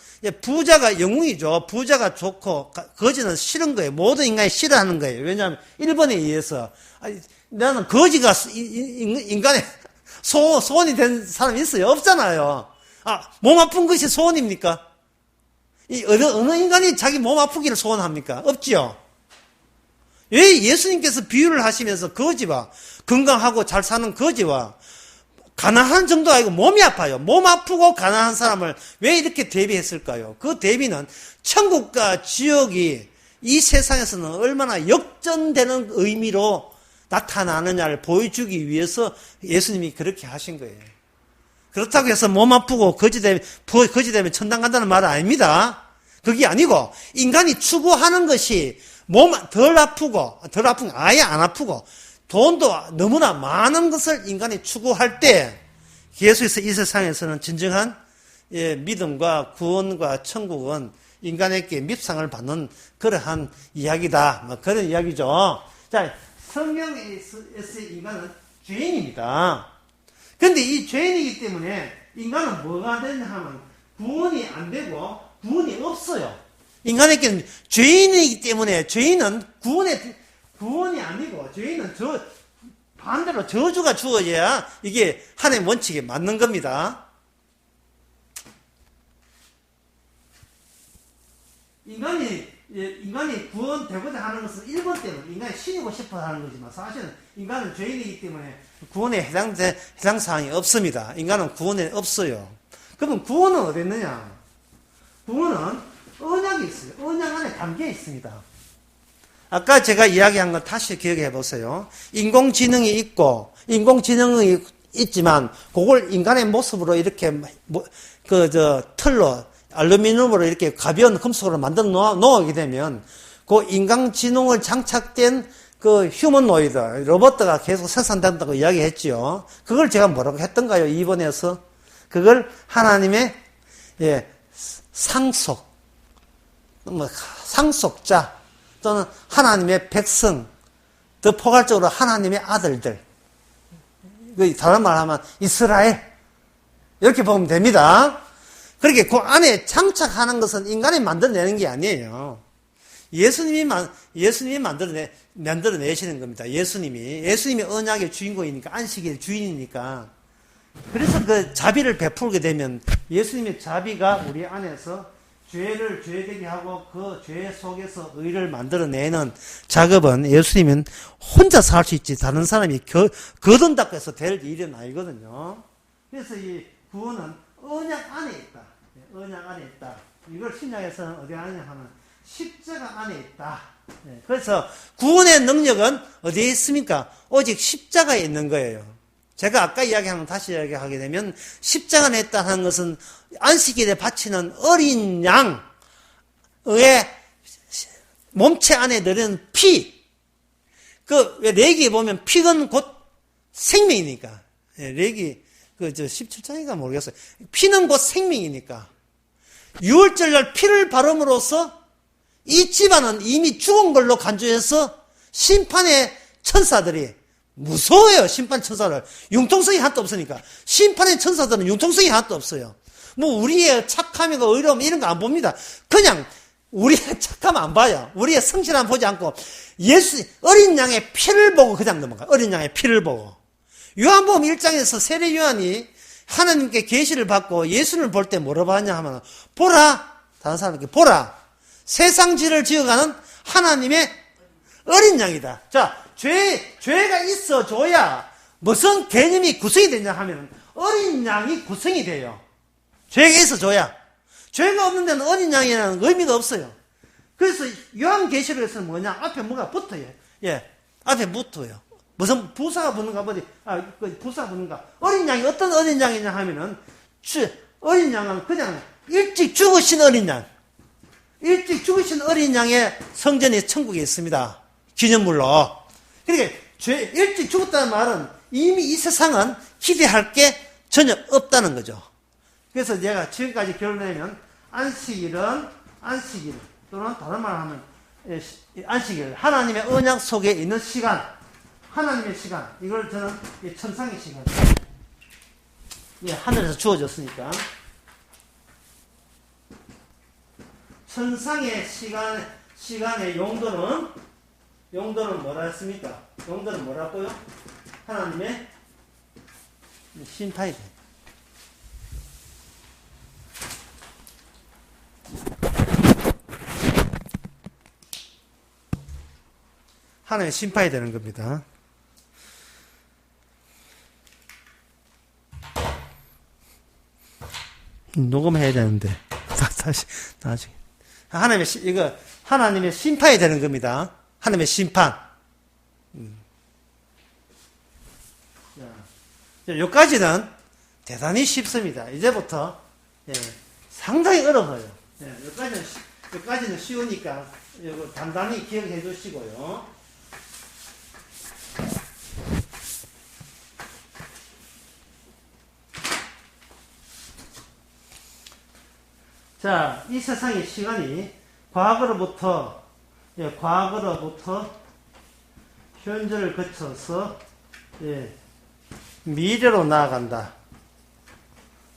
부자가 영웅이죠. 부자가 좋고 거지는 싫은 거예요. 모든 인간이 싫어하는 거예요. 왜냐하면 1번에 의해서 나는 거지가 인간의 소원이 된 사람이 있어요? 없잖아요. 몸 아픈 것이 소원입니까? 어느 인간이 자기 몸 아프기를 소원합니까? 없지요. 왜 예수님께서 비유를 하시면서 거지와 건강하고 잘 사는 거지와 가난한 정도 아니고 몸이 아파요. 몸 아프고 가난한 사람을 왜 이렇게 대비했을까요? 그 대비는 천국과 지옥이 이 세상에서는 얼마나 역전되는 의미로 나타나느냐를 보여주기 위해서 예수님이 그렇게 하신 거예요. 그렇다고 해서 몸 아프고 거지 되면 천당 간다는 말은 아닙니다. 그게 아니고 인간이 추구하는 것이 덜 아픈 아예 안 아프고 돈도 너무나 많은 것을 인간이 추구할 때 예수에서 이 세상에서는 진정한 믿음과 구원과 천국은 인간에게 밉상을 받는 그러한 이야기다. 그런 이야기죠. 자, 성경에서의 인간은 죄인입니다. 그런데 이 죄인이기 때문에 인간은 뭐가 되냐 하면 구원이 안 되고 구원이 없어요. 인간에게는 죄인이기 때문에 죄인은 구원이 아니고 죄인은 반대로 저주가 주어져야 이게 하나님의 원칙에 맞는 겁니다. 인간이 구원되고자 하는 것은 1번 때문에 인간이 신이고 싶어 하는 거지만 사실은 인간은 죄인이기 때문에 구원에 해당 사항이 없습니다. 인간은 구원에 없어요. 그러면 구원은 어디 있느냐? 구원은 언약이 있어요. 언약 안에 담겨 있습니다. 아까 제가 이야기한 건 다시 기억해 보세요. 인공지능이 있고, 인공지능이 있지만 그걸 인간의 모습으로 이렇게 틀로 알루미늄으로 이렇게 가벼운 금속으로 만들어 놓게 되면 그 인공지능을 장착된 그 휴머노이드 로봇가 계속 생산된다고 이야기했지요. 그걸 제가 뭐라고 했던가요? 2번에서 그걸 하나님의 상속, 상속자 또는 하나님의 백성, 더 포괄적으로 하나님의 아들들. 다른 말 하면 이스라엘. 이렇게 보면 됩니다. 그렇게 그 안에 장착하는 것은 인간이 만들어내는 게 아니에요. 예수님이 만들어내시는 겁니다. 예수님이 언약의 주인공이니까, 안식일의 주인이니까. 그래서 그 자비를 베풀게 되면 예수님의 자비가 우리 안에서 죄를 죄되게 하고 그 죄 속에서 의를 만들어내는 작업은 예수님은 혼자서 할 수 있지 다른 사람이 거둔다고 해서 될 일은 아니거든요. 그래서 이 구원은 언약 안에 있다. 언약 안에 있다. 이걸 신약에서는 어디 하냐 하면 십자가 안에 있다. 그래서 구원의 능력은 어디에 있습니까? 오직 십자가에 있는 거예요. 제가 아까 이야기하면 다시 이야기하게 되면 십자가 안에 있다는 것은 안식일에 바치는 어린 양의 몸체 안에 들은 피. 왜 레기에 보면 피는 곧 생명이니까. 레기 17장인가 모르겠어요. 피는 곧 생명이니까. 유월절날 피를 바름으로써 이 집안은 이미 죽은 걸로 간주해서 심판의 천사들이 무서워요. 심판 천사를. 융통성이 하나도 없으니까. 심판의 천사들은 융통성이 하나도 없어요. 우리의 착함이고 의로움 이런 거 안 봅니다. 그냥 우리의 착함 안 봐요. 우리의 성실함 보지 않고 어린 양의 피를 보고 그냥 넘어가요. 어린 양의 피를 보고. 요한복음 1장에서 세례 요한이 하나님께 계시를 받고 예수를 볼 때 뭐라고 하냐 하면 보라. 다른 사람에게 보라. 세상 죄를 지어가는 하나님의 어린 양이다. 자, 죄가 있어줘야 무슨 개념이 구성이 되냐 하면 어린 양이 구성이 돼요. 죄가 있어줘야. 죄가 없는 데는 어린 양이라는 의미가 없어요. 그래서 요한계시록에서는 뭐냐? 앞에 뭐가 붙어요. 앞에 붙어요. 무슨 부사가 붙는가 보지. 부사가 붙는가. 어린 양이 어떤 어린 양이냐 하면은 어린 양은 그냥 일찍 죽으신 어린 양. 일찍 죽으신 어린 양의 성전이 천국에 있습니다. 기념물로. 그러니까 일찍 죽었다는 말은 이미 이 세상은 기대할 게 전혀 없다는 거죠. 그래서 제가 지금까지 결론내면 안식일 또는 다른 말로 하면 안식일 하나님의 언약 속에 있는 시간, 하나님의 시간, 이걸 저는 천상의 시간, 하늘에서 주어졌으니까 천상의 시간의 용도는 뭐라 했습니까? 용도는 뭐라고요? 하나님의 심판이 돼. 하나님의 심판이 되는 겁니다. 녹음해야 되는데 다시 나중에 하나님의 심판이 되는 겁니다. 하나님의 심판. 여기까지는 대단히 쉽습니다. 이제부터 상당히 어려워요. 여기까지는 쉬우니까 이거 단단히 기억해 주시고요. 자, 이 세상의 시간이 과거로부터 현재를 거쳐서 미래로 나아간다.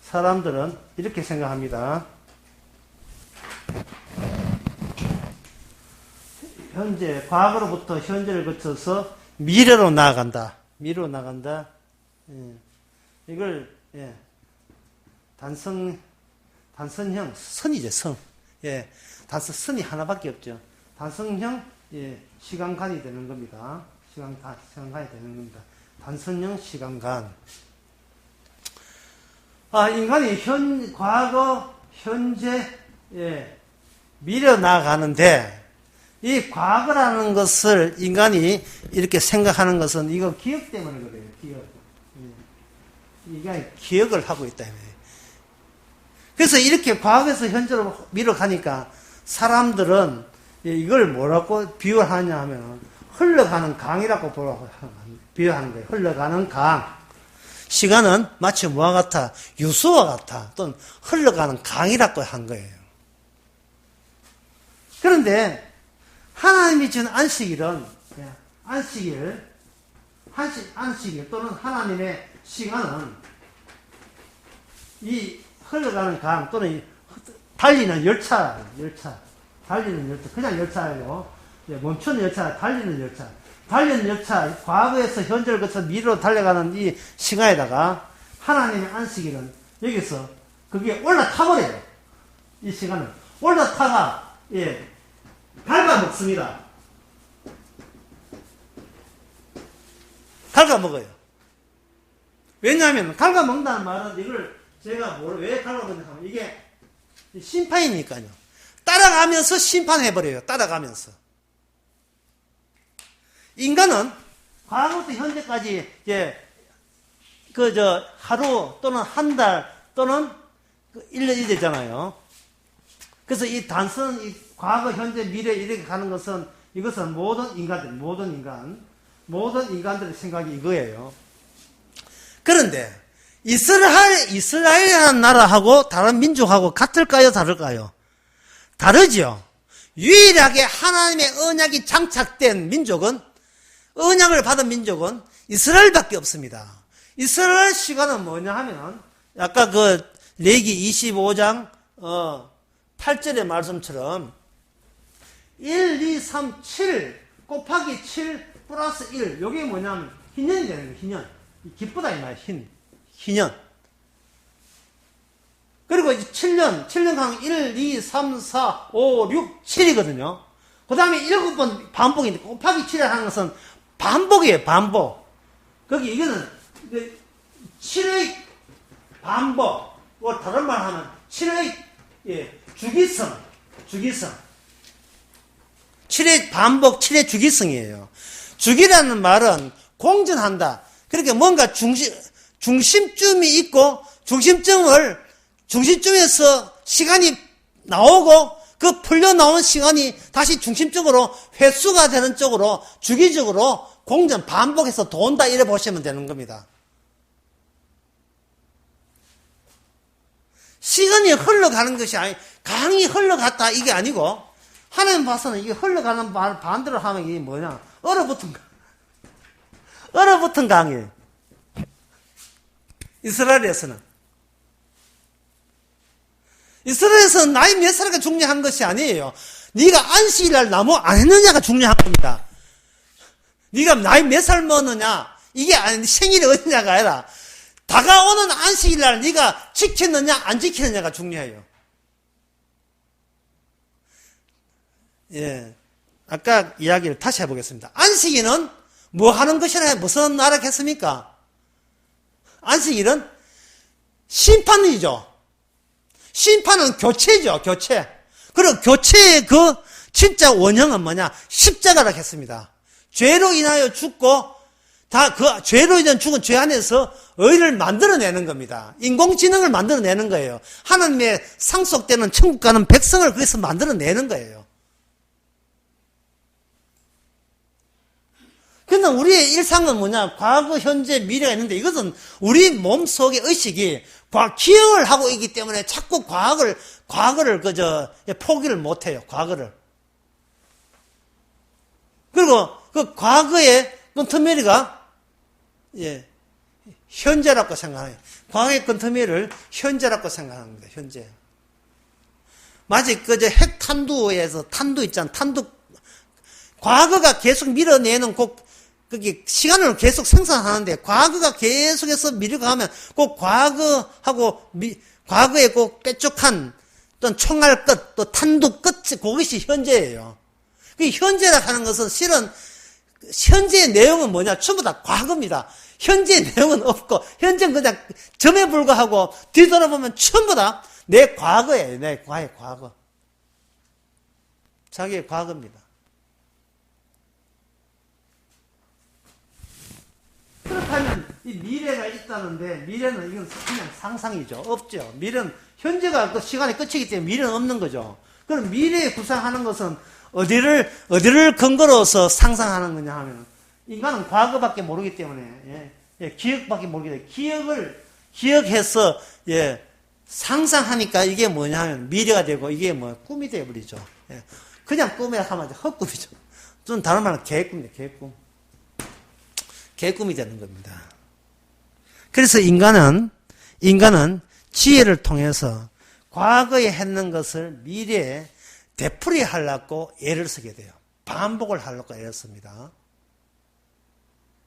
사람들은 이렇게 생각합니다. 과거로부터 현재를 거쳐서 미래로 나아간다. 미래로 나간다. 이걸 단선형 선이죠. 선. 선이 하나밖에 없죠. 단선형 시간간이 되는 겁니다. 시간간이 되는 겁니다. 단선형 시간간. 인간이 과거, 현재, 미래로 나아가는데 이 과거라는 것을 인간이 이렇게 생각하는 것은 이거 기억 때문에 그래요. 기억. 이게 기억을 하고 있다. 그래서 이렇게 과거에서 현재로 밀어가니까 사람들은 이걸 뭐라고 비유하냐 하면 흘러가는 강이라고 비유하는 거예요. 흘러가는 강. 시간은 마치 뭐와 같아? 유수와 같아. 또는 흘러가는 강이라고 한 거예요. 그런데 하나님이 주는 안식일은 안식일 또는 하나님의 시간은 이 흘러가는 강 또는 달리는 열차, 그냥 열차예요. 멈추는 열차, 달리는 열차, 과거에서 현재를 거쳐 미래로 달려가는 이 시간에다가 하나님의 안식일은 여기서 그게 올라타버려요. 이 시간은 올라타가 갉아먹습니다. 갉아먹어요. 왜냐하면 갉아먹는다는 말은 이걸 제가 왜 갉아먹냐 하면 이게 심판이니까요. 따라가면서 심판해버려요. 따라가면서. 인간은 과거부터 현재까지 하루 또는 한 달 또는 1년이 되잖아요. 그래서 이 단순 과거, 현재, 미래 이렇게 가는 것은 이것은 모든 인간들의 생각이 이거예요. 그런데 이스라엘이라는 나라하고 다른 민족하고 같을까요? 다를까요? 다르죠. 유일하게 하나님의 언약이 장착된 민족은 언약을 받은 민족은 이스라엘밖에 없습니다. 이스라엘 시간은 뭐냐 하면 아까 레기 25장 8절의 말씀처럼 1, 2, 3, 7 곱하기 7 플러스 1 이게 뭐냐면 희년이 되는 거예요. 희년. 기쁘다 이 말이에요. 희년. 그리고 7년 하면 1, 2, 3, 4, 5, 6, 7이거든요. 그 다음에 7번 반복인데 곱하기 7을 하는 것은 반복이에요. 반복. 거기 이거는 7의 반복. 다른 말 하면 7의 주기성. 7의 반복, 7의 주기성이에요. 주기라는 말은 공전한다. 그러니까 뭔가 중심점이 있고 중심점에서 시간이 나오고 그 풀려 나온 시간이 다시 중심적으로 회수가 되는 쪽으로 주기적으로 공전 반복해서 돈다 이래 보시면 되는 겁니다. 시간이 흘러가는 것이 강이 흘러갔다 이게 아니고 하나님 봐서는 이게 흘러가는 말 반대로 하면 이게 뭐냐? 얼어붙은 강이에요. 이스라엘에서는 나이 몇 살가 중요한 것이 아니에요. 네가 안식일날 나무 안 했느냐가 중요한 겁니다. 네가 나이 몇 살 먹느냐 이게 생일이 어디냐가 아니라 다가오는 안식일날 네가 지켰느냐 안 지켰느냐가 중요해요. 아까 이야기를 다시 해보겠습니다. 안식일은 뭐 하는 것이라 무슨 나라겠습니까? 안식일은 심판이죠. 심판은 교체죠, 교체. 그리고 교체의 진짜 원형은 뭐냐? 십자가라 했습니다. 죄로 인하여 죽고, 죄로 인한 죽은 죄 안에서 의를 만들어내는 겁니다. 인공지능을 만들어내는 거예요. 하나님의 상속되는 천국 가는 백성을 거기서 만들어내는 거예요. 그러나 우리의 일상은 뭐냐? 과거, 현재, 미래가 있는데 이것은 우리 몸속의 의식이 기억을 하고 있기 때문에 자꾸 과거를 포기를 못해요. 과거를. 그리고 그 과거의 끈터미가 현재라고 생각해요. 과거의 끈터미를 현재라고 생각합니다. 현재. 마치 핵 탄두에서 탄두 있잖아. 과거가 계속 밀어내는 그게 시간을 계속 생산하는데 과거가 계속해서 밀어가면 그 과거에 그 뾰족한 또 총알 끝, 또 탄두 끝 그것이 현재예요. 그 현재라 하는 것은 실은 현재의 내용은 뭐냐? 전부 다 과거입니다. 현재의 내용은 없고 현재는 그냥 점에 불과하고 뒤돌아보면 전부 다 내 과거예요. 내 과거. 자기의 과거입니다. 그렇다면 이 미래가 있다는데 미래는 이건 그냥 상상이죠. 없죠. 미래는 현재가 그 시간의 끝이기 때문에 미래는 없는 거죠. 그럼 미래에 구상하는 것은 어디를 근거로서 상상하는 거냐 하면 인간은 과거밖에 모르기 때문에 기억밖에 모르기 때문에 기억해서 상상하니까 이게 뭐냐 하면 미래가 되고 이게 꿈이 되어버리죠. 그냥 꿈이라 하면 헛꿈이죠. 좀 다른 말은 개꿈이에요. 개꿈이 되는 겁니다. 그래서 인간은 지혜를 통해서 과거에 했는 것을 미래에 되풀이 하려고 애를 쓰게 돼요. 반복을 하려고 애를 씁니다.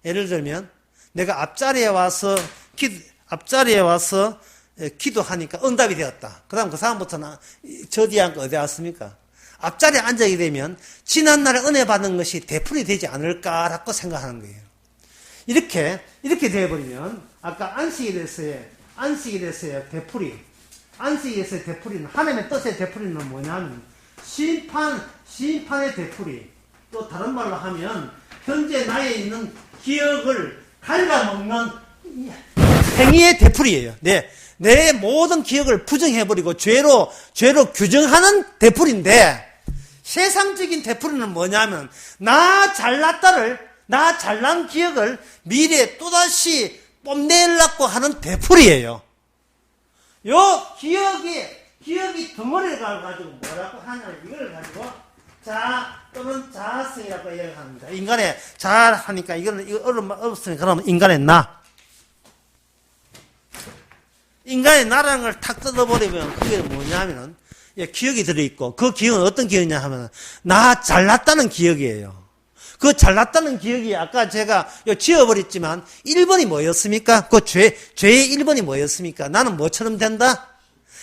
예를 들면 내가 앞자리에 와서 기도하니까 응답이 되었다. 그 다음 그 사람부터는 저 뒤에 앉고 어디 왔습니까? 앞자리에 앉아게 되면 지난날에 은혜 받은 것이 되풀이 되지 않을까라고 생각하는 거예요. 이렇게 되어버리면 아까 안식에 대해서의 되풀이, 안식에 대해서의 되풀이는 하나님의 뜻의 되풀이는 뭐냐면 심판의 되풀이, 또 다른 말로 하면 현재 나에 있는 기억을 갉아먹는 행위의 되풀이에요. 내 모든 기억을 부정해버리고 죄로 규정하는 되풀이인데, 세상적인 되풀이는 뭐냐면 나 잘난 기억을 미래에 또다시 뽐내려고 하는 되풀이에요. 요 기억이 덩어리를 가지고 뭐라고 하냐면 이걸 가지고 또는 자아성이라고 얘기합니다. 인간의 자아하니까 이거 어렵으니까 그러면 인간의 나라는 걸 탁 뜯어버리면 그게 뭐냐면은 기억이 들어있고, 그 기억은 어떤 기억이냐 하면 나 잘났다는 기억이에요. 그 잘났다는 기억이 아까 제가 지어버렸지만 1번이 뭐였습니까? 그 죄의 1번이 뭐였습니까? 나는 뭐처럼 된다?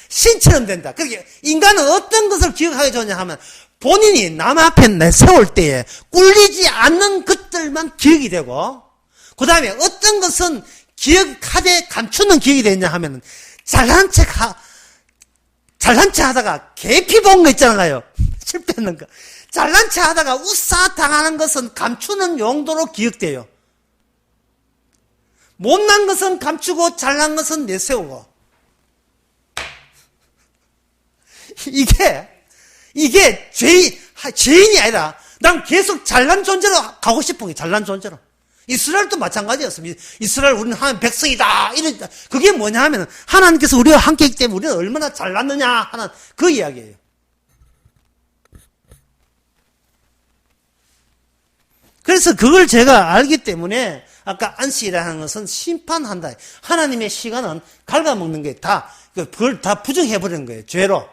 신처럼 된다. 그러니까 인간은 어떤 것을 기억하게 좋냐 하면 본인이 남 앞에 내세울 때에 꿀리지 않는 것들만 기억이 되고, 그 다음에 어떤 것은 기억하되 감추는 기억이 되냐 하면 잘난 체 하다가 계피 본 거 있잖아요. 실패하는 거. 잘난 체 하다가 우싸 당하는 것은 감추는 용도로 기억돼요. 못난 것은 감추고 잘난 것은 내세우고. 이게 죄인이 아니라 난 계속 잘난 존재로 가고 싶은 거예요. 잘난 존재로. 이스라엘도 마찬가지였습니다. 이스라엘 우리는 하나님 백성이다. 그게 뭐냐 하면 하나님께서 우리와 함께 있기 때문에 우리는 얼마나 잘났느냐 하는 그 이야기예요. 그래서 그걸 제가 알기 때문에 아까 안식이라는 것은 심판한다. 하나님의 시간은 갉아먹는 게 그걸 다 부정해버리는 거예요. 죄로.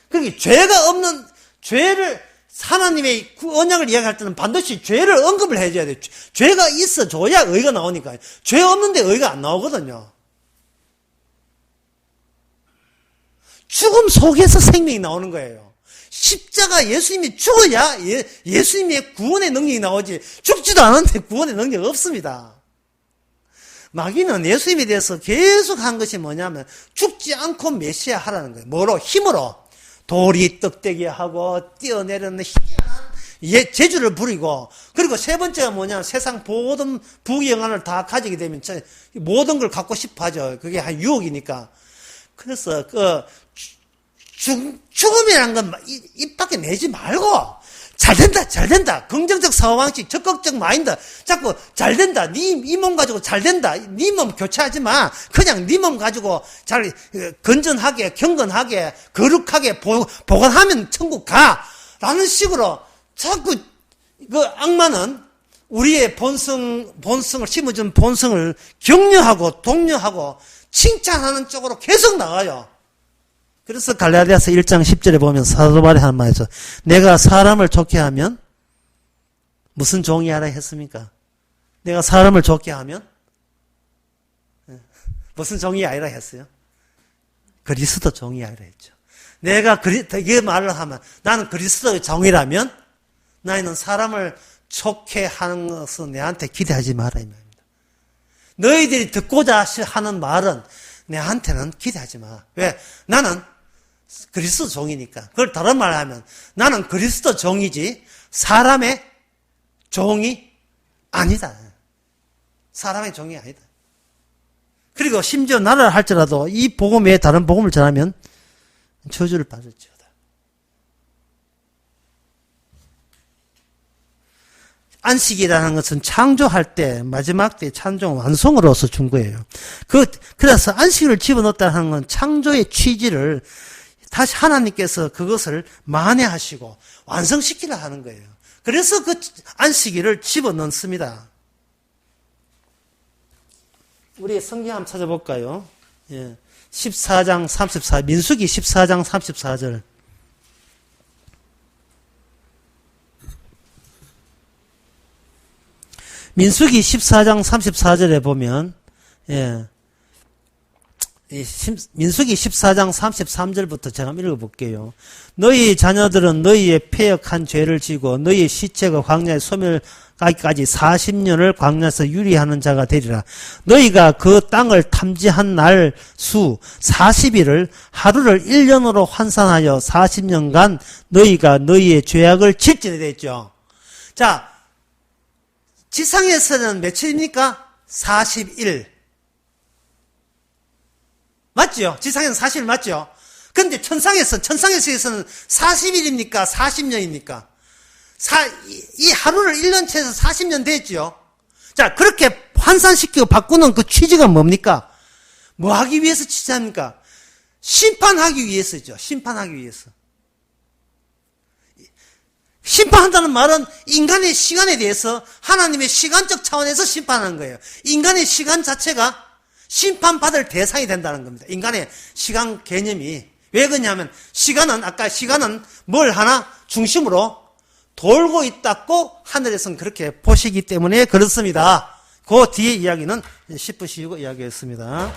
그러니까 죄가 없는, 죄를, 하나님의 언약을 이야기할 때는 반드시 죄를 언급을 해줘야 돼요. 죄가 있어줘야 의가 나오니까요. 죄 없는데 의가 안 나오거든요. 죽음 속에서 생명이 나오는 거예요. 십자가 예수님이 죽어야 예수님의 구원의 능력이 나오지, 죽지도 않았는데 구원의 능력이 없습니다. 마귀는 예수님에 대해서 계속 한 것이 뭐냐면 죽지 않고 메시아 하라는 거예요. 뭐로? 힘으로. 돌이 떡대기 하고 뛰어내리는 희한한 재주를 부리고, 그리고 세 번째가 뭐냐면 세상 모든 부귀영화를 다 가지게 되면 모든 걸 갖고 싶어 하죠. 그게 한 유혹이니까. 그래서 죽음이라는 건 입 밖에 내지 말고 잘된다. 긍정적 사고방식, 적극적 마인드. 자꾸 잘된다. 이 몸 가지고 잘된다. 네 몸 교체하지 마. 그냥 네 몸 가지고 잘 건전하게, 경건하게, 거룩하게 보관하면 천국 가. 라는 식으로 자꾸 그 악마는 우리의 본성을 심어준 본성을 격려하고 독려하고 칭찬하는 쪽으로 계속 나가요. 그래서 갈라디아서 1장 10절에 보면 사도 바울이 하는 말이죠. 내가 사람을 좋게 하면 무슨 종이 하라 했습니까? 내가 사람을 좋게 하면 무슨 종이 아니라 했어요? 그리스도 종이 아니라 했죠. 내가 이게 말을 하면 나는 그리스도의 종이라면 나는 사람을 좋게 하는 것은 내한테 기대하지 마라 이 말입니다. 너희들이 듣고자 하는 말은 내한테는 기대하지 마. 왜? 나는 그리스도 종이니까. 그걸 다른 말로 하면 나는 그리스도 종이지 사람의 종이 아니다. 사람의 종이 아니다. 그리고 심지어 나라를 할지라도 이 복음 외에 다른 복음을 전하면 저주를 받을지어다. 안식이라는 것은 창조할 때 마지막 때 창조 완성으로서 준 거예요. 그래서 안식을 집어넣었다는 건 창조의 취지를 다시 하나님께서 그것을 만회하시고 완성시키려 하는 거예요. 그래서 그 안식일을 집어넣습니다. 우리 성경 한번 찾아볼까요? 예. 14장 34, 민수기 14장 34절. 민수기 14장 34절에 보면, 예. 민수기 14장 33절부터 제가 한번 읽어볼게요. 너희 자녀들은 너희의 패역한 죄를 지고 너희의 시체가 광야에 소멸하기까지 40년을 광야에서 유리하는 자가 되리라. 너희가 그 땅을 탐지한 날 수 40일을 하루를 1년으로 환산하여 40년간 너희가 너희의 죄악을 질지니 됐죠. 자, 지상에서는 며칠입니까? 40일. 맞죠? 지상에서는 40일 맞죠? 근데 천상에서는 40일입니까? 40년입니까? 이 하루를 1년치에서 40년 됐죠? 자, 그렇게 환산시키고 바꾸는 그 취지가 뭡니까? 뭐 하기 위해서 취지합니까? 심판하기 위해서죠. 심판하기 위해서. 심판한다는 말은 인간의 시간에 대해서 하나님의 시간적 차원에서 심판하는 거예요. 인간의 시간 자체가 심판받을 대상이 된다는 겁니다. 인간의 시간 개념이. 왜 그러냐면 아까 시간은 뭘 하나 중심으로 돌고 있다고 하늘에서는 그렇게 보시기 때문에 그렇습니다. 그 뒤에 이야기는 10분 쉬고 이야기했습니다.